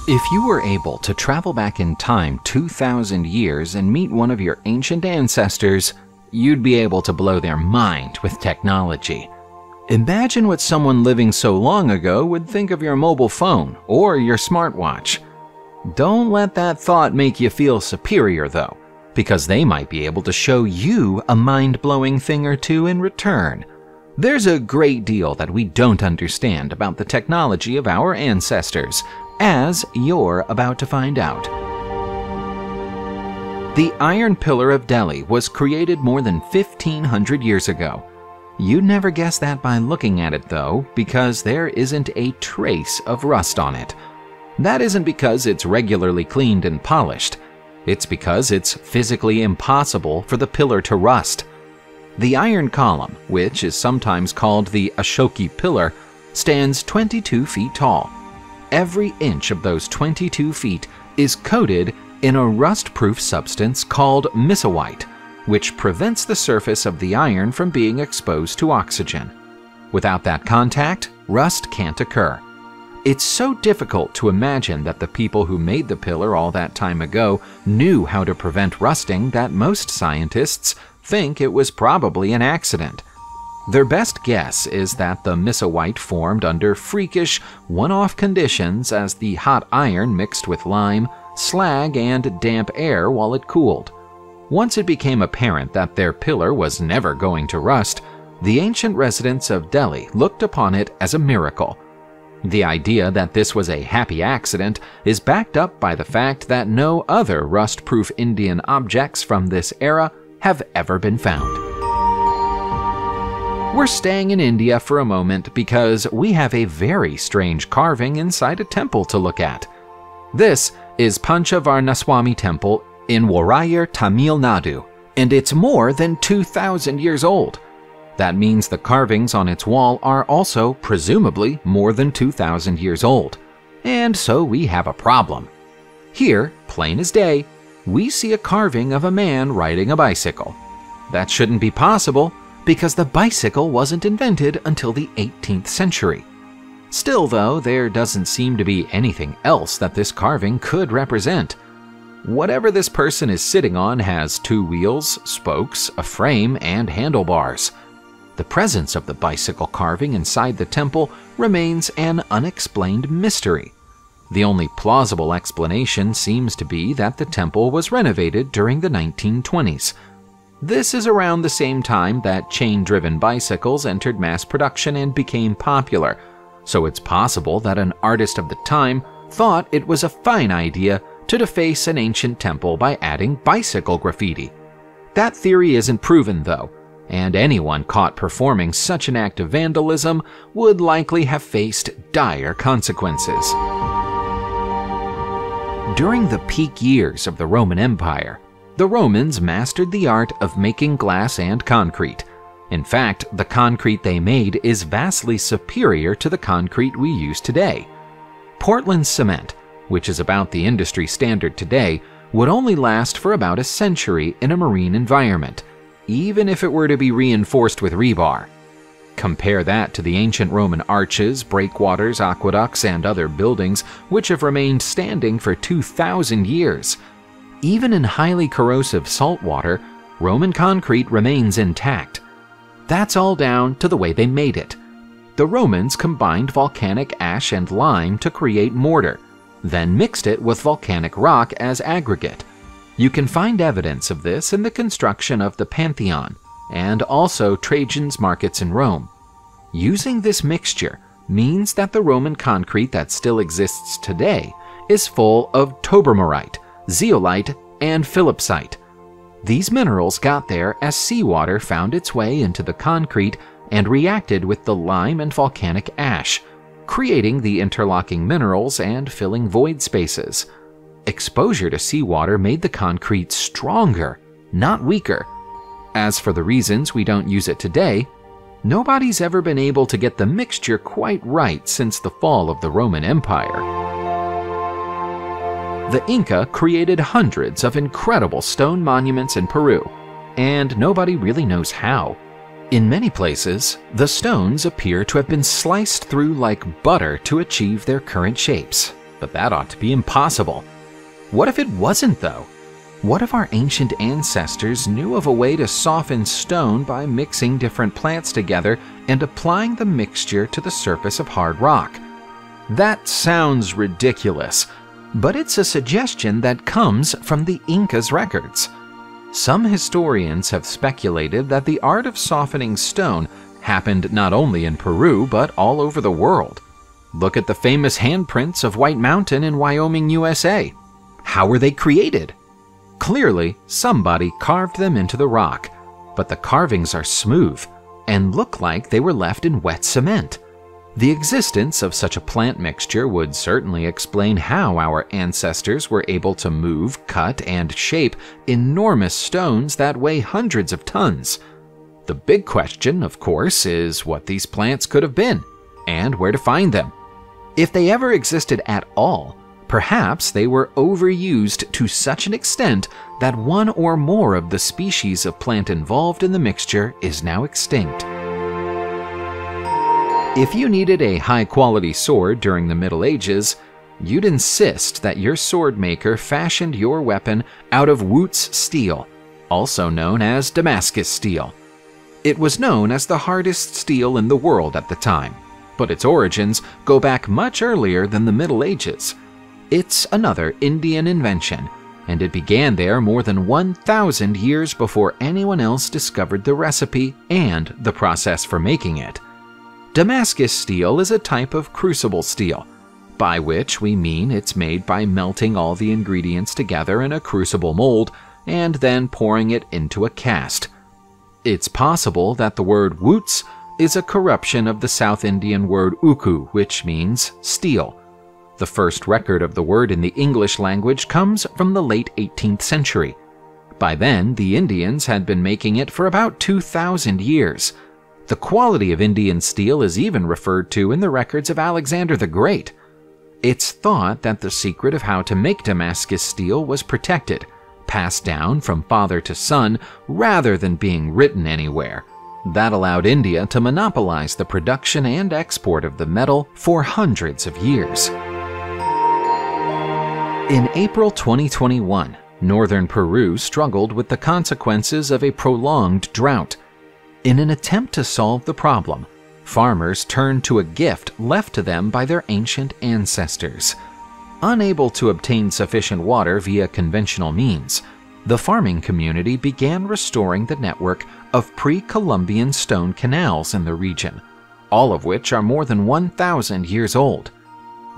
If you were able to travel back in time 2,000 years and meet one of your ancient ancestors, you'd be able to blow their mind with technology. Imagine what someone living so long ago would think of your mobile phone or your smartwatch. Don't let that thought make you feel superior though, because they might be able to show you a mind-blowing thing or two in return. There's a great deal that we don't understand about the technology of our ancestors, as you're about to find out. The Iron Pillar of Delhi was created more than 1,500 years ago. You'd never guess that by looking at it though, because there isn't a trace of rust on it. That isn't because it's regularly cleaned and polished. It's because it's physically impossible for the pillar to rust. The iron column, which is sometimes called the Ashoki Pillar, stands 22 feet tall. Every inch of those 22 feet is coated in a rust-proof substance called misawite, which prevents the surface of the iron from being exposed to oxygen. Without that contact, rust can't occur. It's so difficult to imagine that the people who made the pillar all that time ago knew how to prevent rusting that most scientists think it was probably an accident. Their best guess is that the misawite formed under freakish, one-off conditions as the hot iron mixed with lime, slag, and damp air while it cooled. Once it became apparent that their pillar was never going to rust, the ancient residents of Delhi looked upon it as a miracle. The idea that this was a happy accident is backed up by the fact that no other rust-proof Indian objects from this era have ever been found. We're staying in India for a moment because we have a very strange carving inside a temple to look at. This is Panchavarnaswamy Temple in Warayur, Tamil Nadu, and it's more than 2,000 years old. That means the carvings on its wall are also, presumably, more than 2,000 years old. And so we have a problem. Here, plain as day, we see a carving of a man riding a bicycle. That shouldn't be possible, because the bicycle wasn't invented until the 18th century. Still though, there doesn't seem to be anything else that this carving could represent. Whatever this person is sitting on has 2 wheels, spokes, a frame, and handlebars. The presence of the bicycle carving inside the temple remains an unexplained mystery. The only plausible explanation seems to be that the temple was renovated during the 1920s. This is around the same time that chain-driven bicycles entered mass production and became popular, so it's possible that an artist of the time thought it was a fine idea to deface an ancient temple by adding bicycle graffiti. That theory isn't proven though, and anyone caught performing such an act of vandalism would likely have faced dire consequences. During the peak years of the Roman Empire, the Romans mastered the art of making glass and concrete. In fact, the concrete they made is vastly superior to the concrete we use today. Portland cement, which is about the industry standard today, would only last for about a century in a marine environment, even if it were to be reinforced with rebar. Compare that to the ancient Roman arches, breakwaters, aqueducts, and other buildings which have remained standing for 2,000 years. Even in highly corrosive salt water, Roman concrete remains intact. That's all down to the way they made it. The Romans combined volcanic ash and lime to create mortar, then mixed it with volcanic rock as aggregate. You can find evidence of this in the construction of the Pantheon, and also Trajan's markets in Rome. Using this mixture means that the Roman concrete that still exists today is full of tobermorite, zeolite, and philipsite. These minerals got there as seawater found its way into the concrete and reacted with the lime and volcanic ash, creating the interlocking minerals and filling void spaces. Exposure to seawater made the concrete stronger, not weaker. As for the reasons we don't use it today, nobody's ever been able to get the mixture quite right since the fall of the Roman Empire. The Inca created hundreds of incredible stone monuments in Peru, and nobody really knows how. In many places, the stones appear to have been sliced through like butter to achieve their current shapes. but that ought to be impossible. What if it wasn't, though? What if our ancient ancestors knew of a way to soften stone by mixing different plants together and applying the mixture to the surface of hard rock? That sounds ridiculous, but it's a suggestion that comes from the Incas' records. Some historians have speculated that the art of softening stone happened not only in Peru but all over the world. Look at the famous handprints of White Mountain in Wyoming, USA. How were they created? Clearly, somebody carved them into the rock, but the carvings are smooth and look like they were left in wet cement. The existence of such a plant mixture would certainly explain how our ancestors were able to move, cut, and shape enormous stones that weigh hundreds of tons. The big question, of course, is what these plants could have been, and where to find them. If they ever existed at all, perhaps they were overused to such an extent that one or more of the species of plant involved in the mixture is now extinct. If you needed a high-quality sword during the Middle Ages, you'd insist that your sword maker fashioned your weapon out of Wootz steel, also known as Damascus steel. It was known as the hardest steel in the world at the time, but its origins go back much earlier than the Middle Ages. It's another Indian invention, and it began there more than 1,000 years before anyone else discovered the recipe and the process for making it. Damascus steel is a type of crucible steel, by which we mean it's made by melting all the ingredients together in a crucible mold and then pouring it into a cast. It's possible that the word Wootz is a corruption of the South Indian word uku, which means steel. The first record of the word in the English language comes from the late 18th century. By then, the Indians had been making it for about 2,000 years. The quality of Indian steel is even referred to in the records of Alexander the Great. It's thought that the secret of how to make Damascus steel was protected, passed down from father to son rather than being written anywhere. That allowed India to monopolize the production and export of the metal for hundreds of years. In April 2021, northern Peru struggled with the consequences of a prolonged drought. In an attempt to solve the problem, farmers turned to a gift left to them by their ancient ancestors. Unable to obtain sufficient water via conventional means, the farming community began restoring the network of pre-Columbian stone canals in the region, all of which are more than 1,000 years old.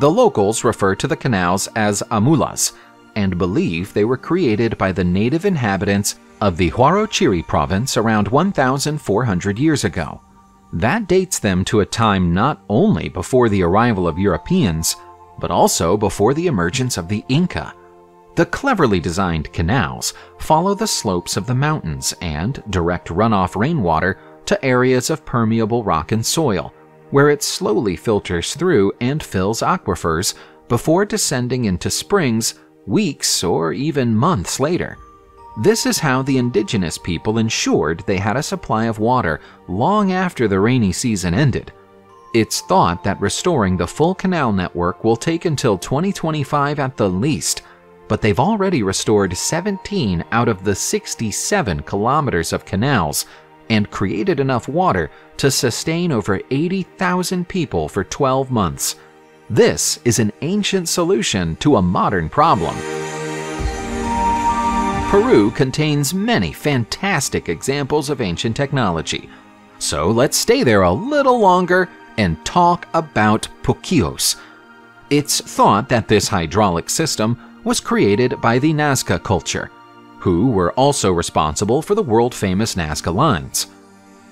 The locals refer to the canals as amulas and believe they were created by the native inhabitants of the Huarochirí province around 1,400 years ago. That dates them to a time not only before the arrival of Europeans, but also before the emergence of the Inca. The cleverly designed canals follow the slopes of the mountains and direct runoff rainwater to areas of permeable rock and soil, where it slowly filters through and fills aquifers before descending into springs weeks or even months later. This is how the indigenous people ensured they had a supply of water long after the rainy season ended. It's thought that restoring the full canal network will take until 2025 at the least, but they've already restored 17 out of the 67 kilometers of canals and created enough water to sustain over 80,000 people for 12 months. This is an ancient solution to a modern problem. Peru contains many fantastic examples of ancient technology, so let's stay there a little longer and talk about Puquidos. It's thought that this hydraulic system was created by the Nazca culture, who were also responsible for the world-famous Nazca lines.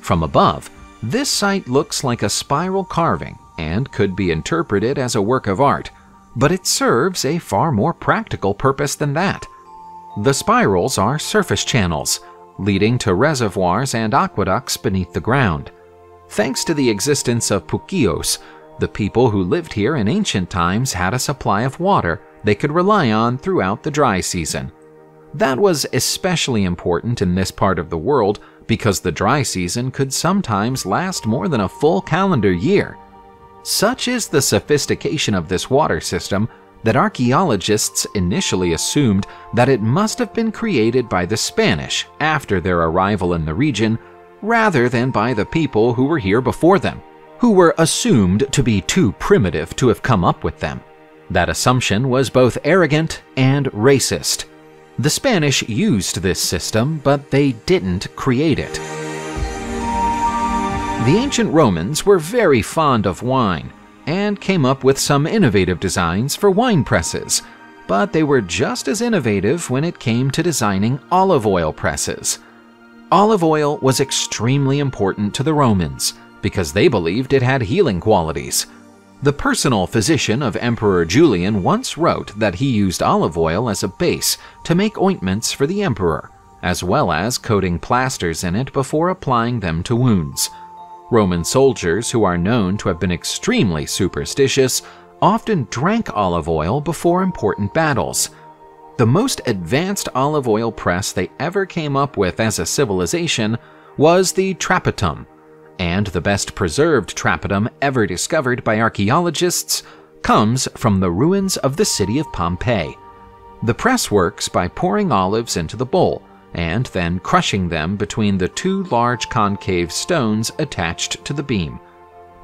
From above, this site looks like a spiral carving and could be interpreted as a work of art, but it serves a far more practical purpose than that. The spirals are surface channels, leading to reservoirs and aqueducts beneath the ground. Thanks to the existence of Puquidos, the people who lived here in ancient times had a supply of water they could rely on throughout the dry season. That was especially important in this part of the world because the dry season could sometimes last more than a full calendar year. Such is the sophistication of this water system that archaeologists initially assumed that it must have been created by the Spanish after their arrival in the region, rather than by the people who were here before them, who were assumed to be too primitive to have come up with them. That assumption was both arrogant and racist. The Spanish used this system, but they didn't create it. The ancient Romans were very fond of wine and came up with some innovative designs for wine presses, but they were just as innovative when it came to designing olive oil presses. Olive oil was extremely important to the Romans because they believed it had healing qualities. The personal physician of Emperor Julian once wrote that he used olive oil as a base to make ointments for the emperor, as well as coating plasters in it before applying them to wounds. Roman soldiers, who are known to have been extremely superstitious, often drank olive oil before important battles. The most advanced olive oil press they ever came up with as a civilization was the Trappitum, and the best preserved Trappitum ever discovered by archaeologists comes from the ruins of the city of Pompeii. The press works by pouring olives into the bowl and then crushing them between the two large concave stones attached to the beam.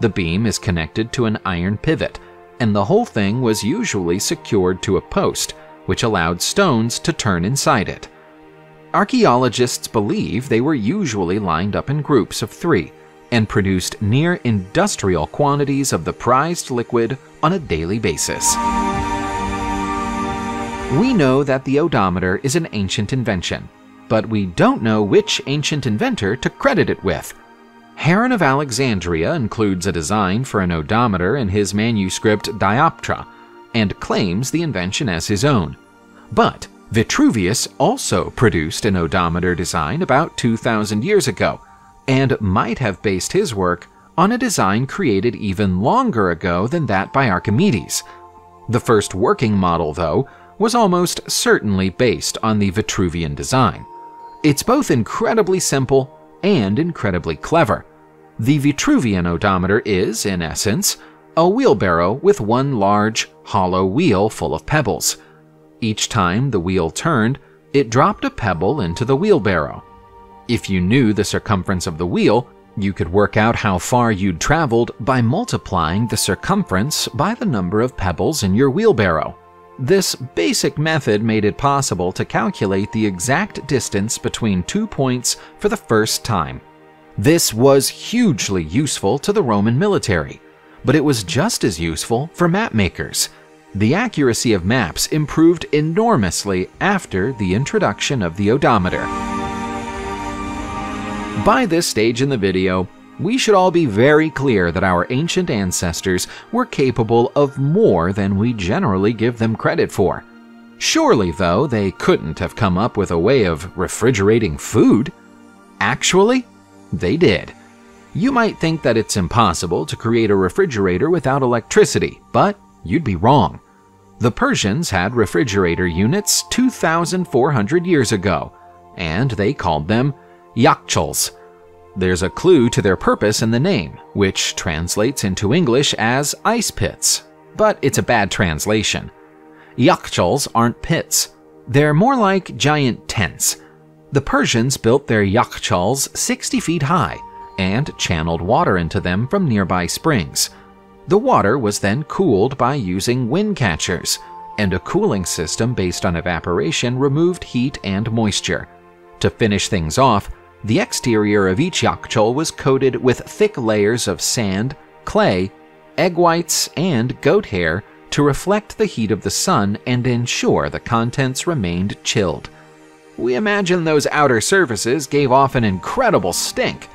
The beam is connected to an iron pivot, and the whole thing was usually secured to a post, which allowed stones to turn inside it. Archaeologists believe they were usually lined up in groups of 3 and produced near-industrial quantities of the prized liquid on a daily basis. We know that the odometer is an ancient invention, but we don't know which ancient inventor to credit it with. Heron of Alexandria includes a design for an odometer in his manuscript Dioptra, and claims the invention as his own. But Vitruvius also produced an odometer design about 2,000 years ago, and might have based his work on a design created even longer ago than that by Archimedes. The first working model, though, was almost certainly based on the Vitruvian design. It's both incredibly simple and incredibly clever. The Vitruvian odometer is, in essence, a wheelbarrow with one large, hollow wheel full of pebbles. Each time the wheel turned, it dropped a pebble into the wheelbarrow. If you knew the circumference of the wheel, you could work out how far you'd traveled by multiplying the circumference by the number of pebbles in your wheelbarrow. This basic method made it possible to calculate the exact distance between 2 points for the first time. This was hugely useful to the Roman military, but it was just as useful for map makers. The accuracy of maps improved enormously after the introduction of the odometer. By this stage in the video, we should all be very clear that our ancient ancestors were capable of more than we generally give them credit for. Surely, though, they couldn't have come up with a way of refrigerating food. Actually, they did. You might think that it's impossible to create a refrigerator without electricity, but you'd be wrong. The Persians had refrigerator units 2,400 years ago, and they called them yakhchals. There's a clue to their purpose in the name, which translates into English as ice pits, but it's a bad translation. Yakhchals aren't pits. They're more like giant tents. The Persians built their yakhchals 60 feet high and channeled water into them from nearby springs. The water was then cooled by using wind catchers, and a cooling system based on evaporation removed heat and moisture. To finish things off, the exterior of each yakhchal was coated with thick layers of sand, clay, egg whites, and goat hair to reflect the heat of the sun and ensure the contents remained chilled. We imagine those outer surfaces gave off an incredible stink,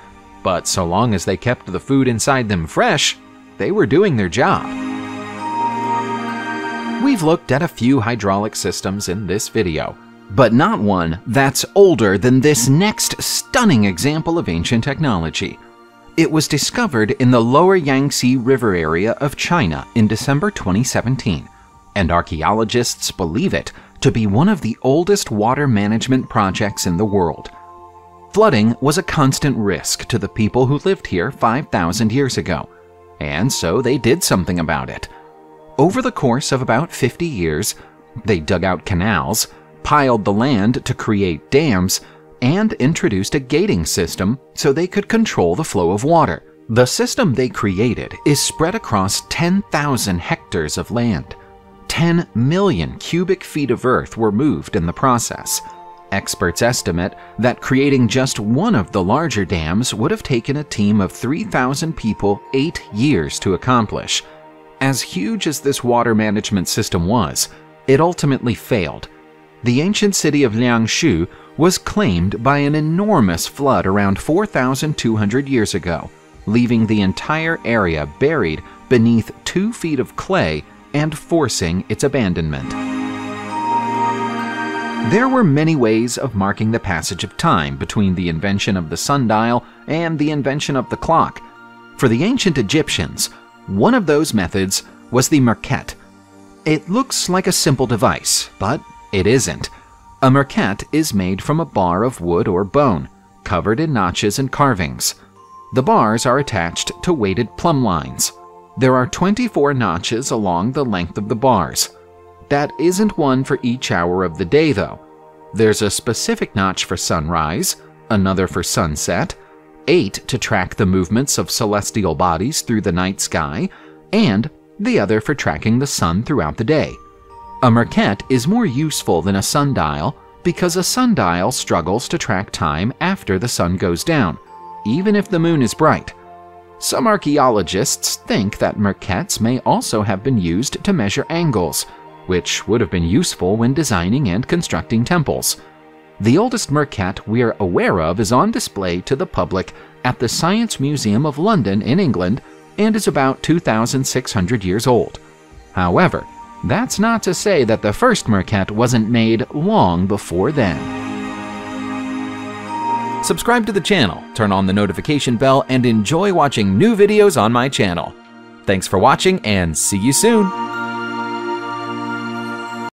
but so long as they kept the food inside them fresh, they were doing their job. We've looked at a few hydraulic systems in this video, but not one that's older than this next stunning example of ancient technology. It was discovered in the lower Yangtze River area of China in December 2017, and archaeologists believe it to be one of the oldest water management projects in the world. Flooding was a constant risk to the people who lived here 5,000 years ago, and so they did something about it. Over the course of about 50 years, they dug out canals, piled the land to create dams, and introduced a gating system so they could control the flow of water. The system they created is spread across 10,000 hectares of land. 10 million cubic feet of earth were moved in the process. Experts estimate that creating just one of the larger dams would have taken a team of 3,000 people 8 years to accomplish. As huge as this water management system was, it ultimately failed. The ancient city of Liangshu was claimed by an enormous flood around 4,200 years ago, leaving the entire area buried beneath 2 feet of clay and forcing its abandonment. There were many ways of marking the passage of time between the invention of the sundial and the invention of the clock. For the ancient Egyptians, one of those methods was the Marquette. It looks like a simple device, but it isn't. A Marquette is made from a bar of wood or bone, covered in notches and carvings. The bars are attached to weighted plumb lines. There are 24 notches along the length of the bars. That isn't one for each hour of the day, though. There's a specific notch for sunrise, another for sunset, 8 to track the movements of celestial bodies through the night sky, and the other for tracking the sun throughout the day. A Marquette is more useful than a sundial because a sundial struggles to track time after the sun goes down, even if the moon is bright. Some archaeologists think that Marquettes may also have been used to measure angles, which would have been useful when designing and constructing temples. The oldest Marquette we're aware of is on display to the public at the Science Museum of London in England and is about 2,600 years old. However, that's not to say that the first Marquette wasn't made long before then. Subscribe to the channel, turn on the notification bell, and enjoy watching new videos on my channel. Thanks for watching and see you soon!